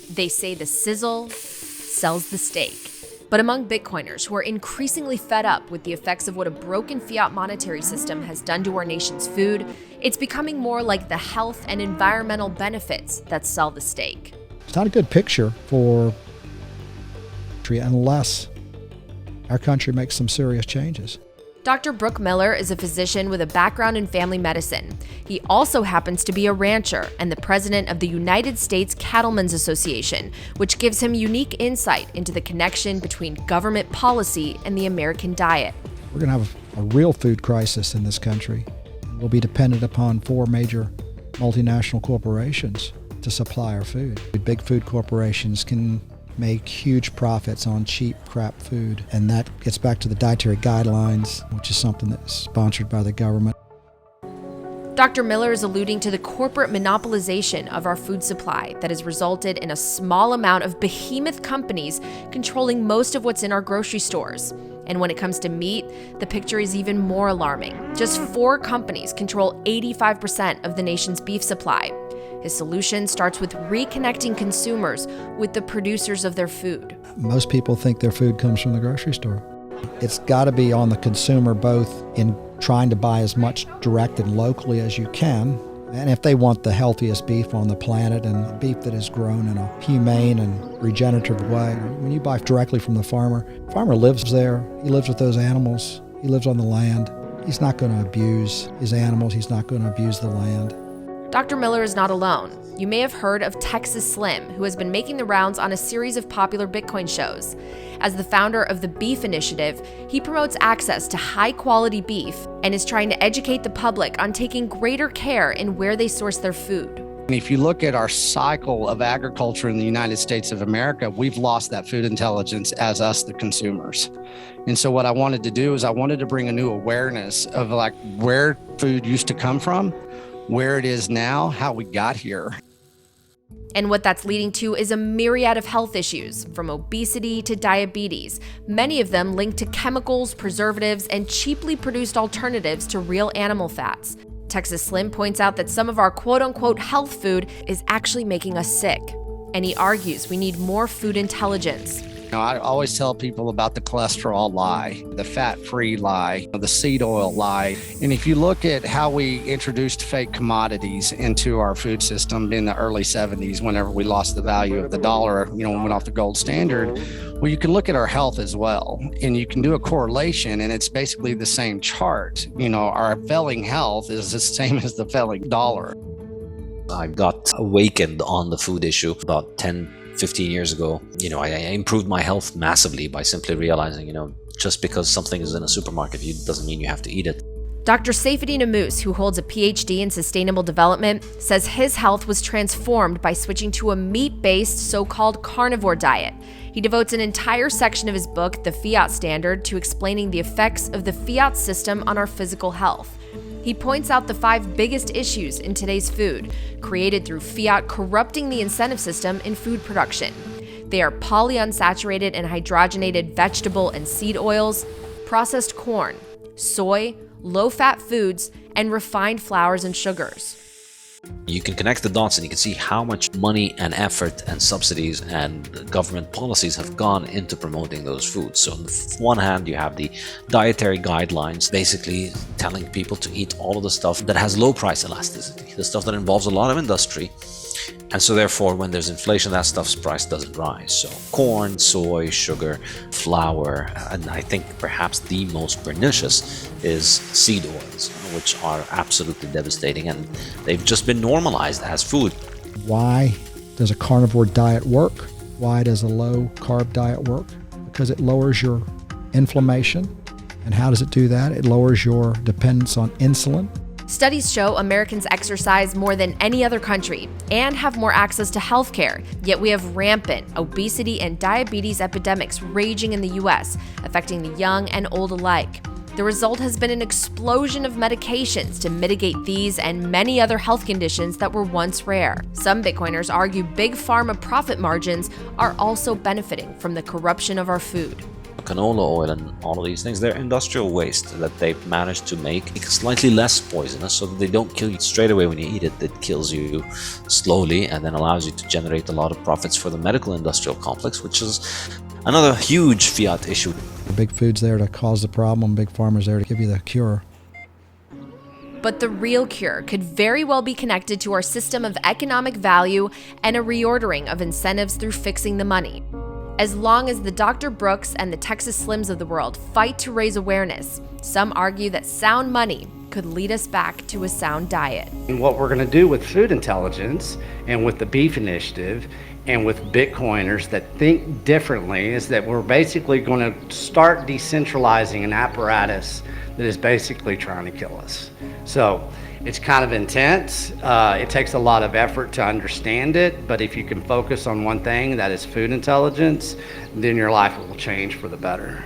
They say the sizzle sells the steak. But among Bitcoiners who are increasingly fed up with the effects of what a broken fiat monetary system has done to our nation's food, it's becoming more like the health and environmental benefits that sell the steak. It's not a good picture for unless our country makes some serious changes. Dr. Brooke Miller is a physician with a background in family medicine. He also happens to be a rancher and the president of the United States Cattlemen's Association, which gives him unique insight into the connection between government policy and the American diet. We're going to have a real food crisis in this country. We'll be dependent upon 4 major multinational corporations to supply our food. Big food corporations can make huge profits on cheap crap food, and that gets back to the dietary guidelines, which is something that's sponsored by the government. Dr. Miller is alluding to the corporate monopolization of our food supply that has resulted in a small amount of behemoth companies controlling most of what's in our grocery stores. And when it comes to meat, the picture is even more alarming. Just 4 companies control 85% of the nation's beef supply. His solution starts with reconnecting consumers with the producers of their food. Most people think their food comes from the grocery store. It's got to be on the consumer, both in trying to buy as much direct and locally as you can, and if they want the healthiest beef on the planet and beef that is grown in a humane and regenerative way. When you buy directly from the farmer lives there, he lives with those animals, he lives on the land. He's not going to abuse his animals, he's not going to abuse the land. Dr. Miller is not alone. You may have heard of Texas Slim, who has been making the rounds on a series of popular Bitcoin shows. As the founder of the Beef Initiative, he promotes access to high-quality beef and is trying to educate the public on taking greater care in where they source their food. If you look at our cycle of agriculture in the United States of America, we've lost that food intelligence as us, the consumers. And so what I wanted to do is I wanted to bring a new awareness of like where food used to come from, where it is now, how we got here. And what that's leading to is a myriad of health issues, from obesity to diabetes, many of them linked to chemicals, preservatives, and cheaply produced alternatives to real animal fats. Texas Slim points out that some of our quote-unquote health food is actually making us sick. And he argues we need more food intelligence. I always tell people about the cholesterol lie, the fat-free lie, the seed oil lie. And if you look at how we introduced fake commodities into our food system in the early 70s, whenever we lost the value of the dollar, went off the gold standard, well, you can look at our health as well. And you can do a correlation, and it's basically the same chart. Our failing health is the same as the failing dollar. I got awakened on the food issue about 15 years ago. I improved my health massively by simply realizing, just because something is in a supermarket, it doesn't mean you have to eat it. Dr. Seyfuddin Ammous, who holds a PhD in sustainable development, says his health was transformed by switching to a meat-based so-called carnivore diet. He devotes an entire section of his book, The Fiat Standard, to explaining the effects of the fiat system on our physical health. He points out the 5 biggest issues in today's food, created through fiat corrupting the incentive system in food production. They are polyunsaturated and hydrogenated vegetable and seed oils, processed corn, soy, low-fat foods, and refined flours and sugars. You can connect the dots and you can see how much money and effort and subsidies and government policies have gone into promoting those foods. So on the one hand, you have the dietary guidelines, basically telling people to eat all of the stuff that has low price elasticity, the stuff that involves a lot of industry. And so therefore, when there's inflation, that stuff's price doesn't rise. So corn, soy, sugar, flour, and I think perhaps the most pernicious is seed oils, which are absolutely devastating, and they've just been normalized as food. Why does a carnivore diet work? Why does a low-carb diet work? Because it lowers your inflammation. And how does it do that? It lowers your dependence on insulin. Studies show Americans exercise more than any other country and have more access to health care, yet we have rampant obesity and diabetes epidemics raging in the U.S., affecting the young and old alike. The result has been an explosion of medications to mitigate these and many other health conditions that were once rare. Some Bitcoiners argue big pharma profit margins are also benefiting from the corruption of our food. canola oil and all of these things, they're industrial waste that they've managed to make slightly less poisonous so that they don't kill you straight away when you eat it. It kills you slowly and then allows you to generate a lot of profits for the medical industrial complex, which is another huge Fiat issue. Big food's there to cause the problem, big pharma's there to give you the cure. But the real cure could very well be connected to our system of economic value and a reordering of incentives through fixing the money. As long as the Dr. Brooks and the Texas Slims of the world fight to raise awareness, some argue that sound money could lead us back to a sound diet. And what we're going to do with food intelligence and with the beef initiative and with Bitcoiners that think differently is that we're basically going to start decentralizing an apparatus that is basically trying to kill us. So it's kind of intense. It takes a lot of effort to understand it, but if you can focus on one thing, that is food intelligence, then your life will change for the better.